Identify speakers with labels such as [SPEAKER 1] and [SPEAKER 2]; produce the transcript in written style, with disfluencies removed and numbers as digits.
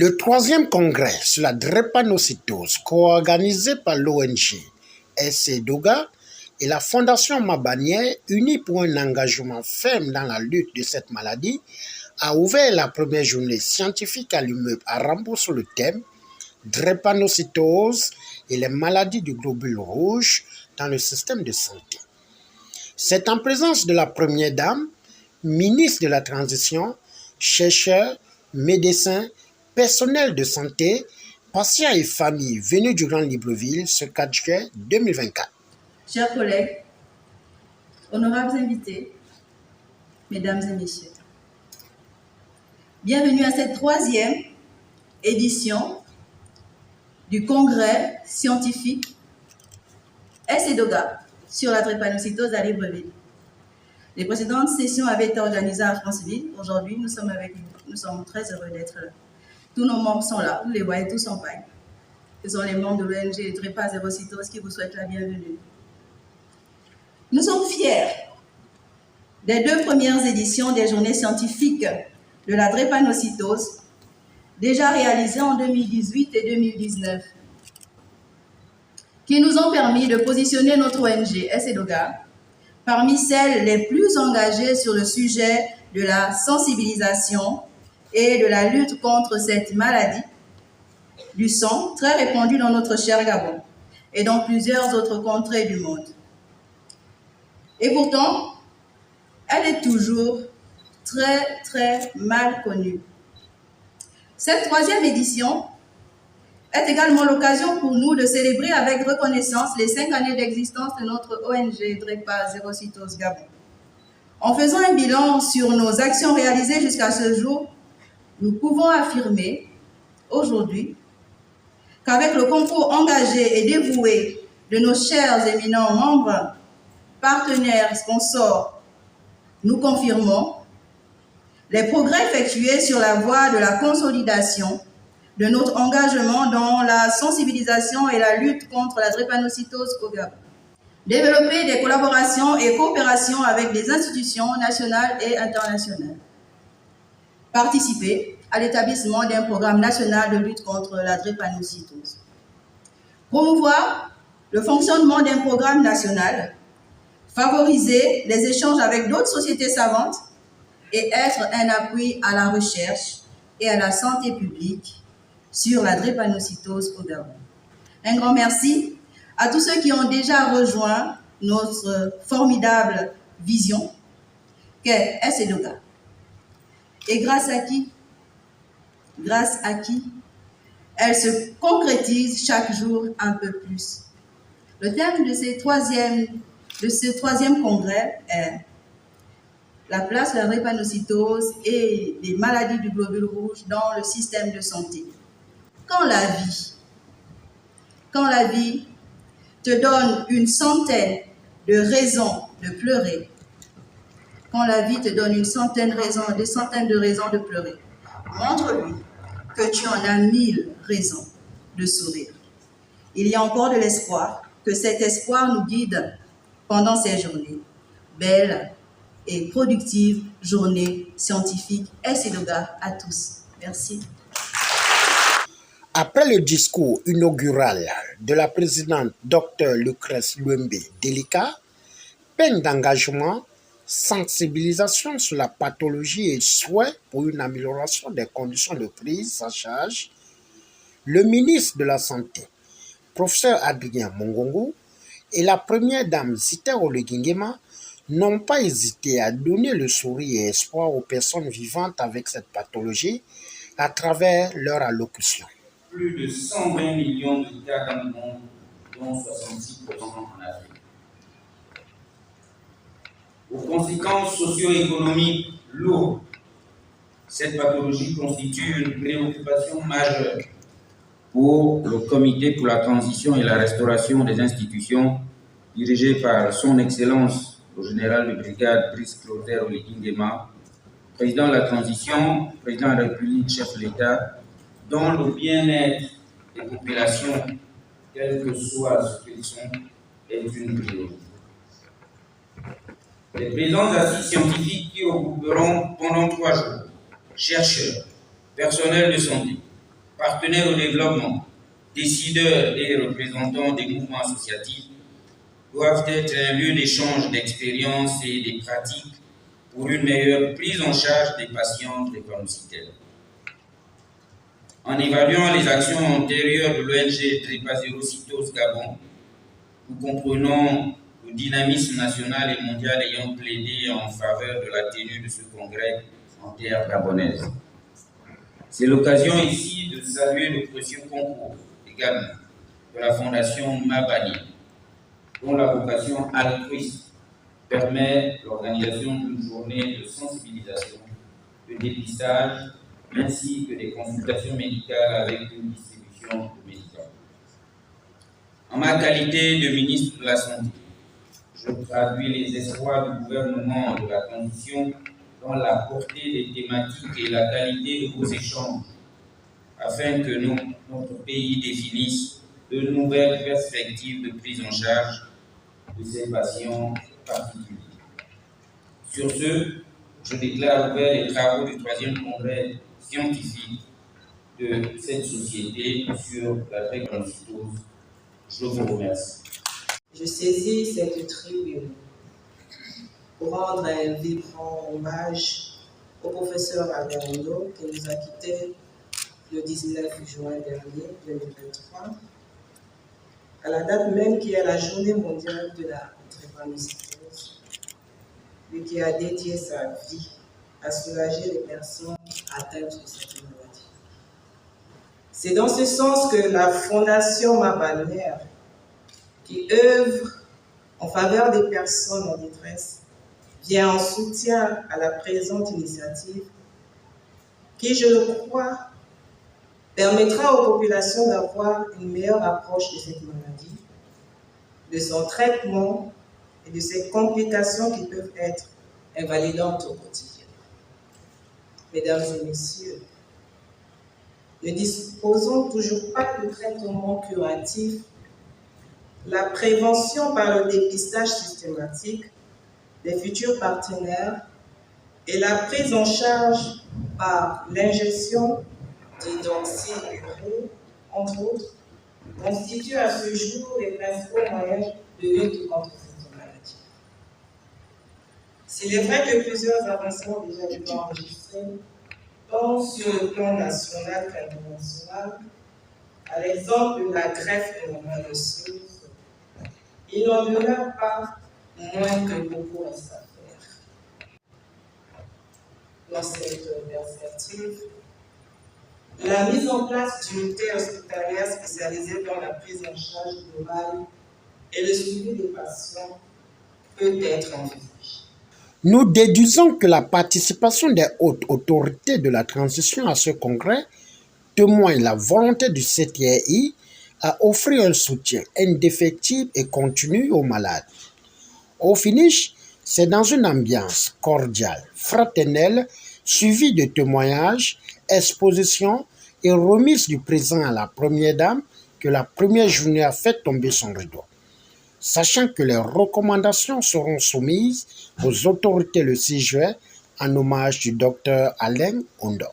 [SPEAKER 1] Le troisième congrès sur la drépanocytose, co-organisé par l'ONG SCDOGA et la Fondation Mabanière, unis pour un engagement ferme dans la lutte de cette maladie, a ouvert la première journée scientifique à l'immeuble à Rambourg sur le thème drépanocytose et les maladies du globule rouge dans le système de santé. C'est en présence de la première dame, ministre de la Transition, chercheurs, médecins, personnel de santé, patients et familles venus du Grand Libreville ce 4 juillet 2024.
[SPEAKER 2] Chers collègues, honorables invités, mesdames et messieurs, bienvenue à cette troisième édition du congrès scientifique SCDOGA sur la drépanocytose à Libreville. Les précédentes sessions avaient été organisées à Franceville. Aujourd'hui, nous sommes avec vous. Nous sommes très heureux d'être là. Tous nos membres sont là, vous les voyez tous en paille. Ce sont les membres de l'ONG Drépanocytose qui vous souhaitent la bienvenue. Nous sommes fiers des 2 premières éditions des journées scientifiques de la drépanocytose, déjà réalisées en 2018 et 2019, qui nous ont permis de positionner notre ONG SCDOGA parmi celles les plus engagées sur le sujet de la sensibilisation et de la lutte contre cette maladie du sang très répandue dans notre cher Gabon et dans plusieurs autres contrées du monde. Et pourtant, elle est toujours très mal connue. Cette troisième édition est également l'occasion pour nous de célébrer avec reconnaissance les 5 années d'existence de notre ONG Drépanocytose Gabon. En faisant un bilan sur nos actions réalisées jusqu'à ce jour, nous pouvons affirmer aujourd'hui qu'avec le concours engagé et dévoué de nos chers éminents membres, partenaires, sponsors, nous confirmons les progrès effectués sur la voie de la consolidation de notre engagement dans la sensibilisation et la lutte contre la drépanocytose au Gabon. Développer des collaborations et coopérations avec des institutions nationales et internationales. Participer à l'établissement d'un programme national de lutte contre la drépanocytose. Promouvoir le fonctionnement d'un programme national. Favoriser les échanges avec d'autres sociétés savantes et être un appui à la recherche et à la santé publique sur la drépanocytose au Gabon. Un grand merci à tous ceux qui ont déjà rejoint notre formidable vision qu'est SCDOGA. Et grâce à qui elle se concrétise chaque jour un peu plus. Le thème de ce troisième congrès est la place de la drépanocytose et des maladies du globule rouge dans le système de santé. Quand la vie te donne une centaine de raisons de pleurer, quand la vie te donne des centaines de raisons de pleurer, montre-lui que tu en as 1000 raisons de sourire. Il y a encore de l'espoir, que cet espoir nous guide pendant ces journées. Belle et productive journée scientifique SCDOGA à tous. Merci.
[SPEAKER 1] Après le discours inaugural de la présidente Dr Lucrèce Luembe Delika, peine d'engagement, sensibilisation sur la pathologie et souhait pour une amélioration des conditions de prise en charge, le ministre de la Santé, professeur Adrien Mongongo, et la première dame Zita Olegingema n'ont pas hésité à donner le sourire et espoir aux personnes vivantes avec cette pathologie à travers leur allocution.
[SPEAKER 3] Plus de 120 millions de cas dans le monde, dont 66% en Afrique. Aux conséquences socio-économiques lourdes, cette pathologie constitue une préoccupation majeure pour le Comité pour la transition et la restauration des institutions, dirigé par son Excellence le général de brigade Brice Clotaire Olegingema, président de la transition, président de la République, chef de l'État, dont le bien-être des populations, quel que soit ce qu'ils sont, est une priorité. Les présents assises scientifiques qui regrouperont pendant 3 jours chercheurs, personnel de santé, partenaires au développement, décideurs et représentants des mouvements associatifs doivent être un lieu d'échange d'expériences et des pratiques pour une meilleure prise en charge des patients drépanocytaires. En évaluant les actions antérieures de l'ONG Drépanocytose Gabon, nous comprenons le dynamisme national et mondial ayant plaidé en faveur de la tenue de ce congrès en terre gabonaise. C'est l'occasion ici de saluer le précieux concours également de la Fondation Mabani, dont la vocation altruiste permet l'organisation d'une journée de sensibilisation, de dépistage, ainsi que des consultations médicales avec une distribution de médicaments. En ma qualité de ministre de la Santé, je traduis les espoirs du gouvernement de la transition dans la portée des thématiques et la qualité de vos échanges, afin que notre pays définisse de nouvelles perspectives de prise en charge de ces patients particuliers. Sur ce, je déclare ouvert les travaux du 3e congrès scientifique de cette société sur la drépanocytose. Je vous remercie.
[SPEAKER 4] Je saisis cette tribune pour rendre un vibrant hommage au professeur Albert Ondo qui nous a quittés le 19 juin dernier, 2023, à la date même qui est la journée mondiale de la drépanocytose, lui qui a dédié sa vie à soulager les personnes atteintes de cette maladie. C'est dans ce sens que la Fondation Mabanière, qui œuvre en faveur des personnes en détresse, vient en soutien à la présente initiative qui, je le crois, permettra aux populations d'avoir une meilleure approche de cette maladie, de son traitement et de ses complications qui peuvent être invalidantes au quotidien. Mesdames et messieurs, ne disposons toujours pas de traitement curatif. La prévention par le dépistage systématique des futurs partenaires et la prise en charge par l'injection d'hydroxyurée, entre autres, constituent à ce jour les principaux moyens de lutte contre cette maladie. S'il est vrai que plusieurs avancées ont déjà été enregistrées, tant sur le plan national qu'international, à l'exemple de la greffe phénoménale osseuse, il n'en demeure pas moins que beaucoup reste à faire. Dans cette perspective, la mise en place d'unités hospitalières spécialisées dans la prise en charge globale et le suivi des patients peut être envisagée.
[SPEAKER 1] Nous déduisons que la participation des hautes autorités de la transition à ce congrès témoigne la volonté du CTI à offrir un soutien indéfectible et continu aux malades. Au finish, c'est dans une ambiance cordiale, fraternelle, suivie de témoignages, expositions et remises du présent à la première dame que la première journée a fait tomber son rideau. Sachant que les recommandations seront soumises aux autorités le 6 juin en hommage du Dr Alain Ondo.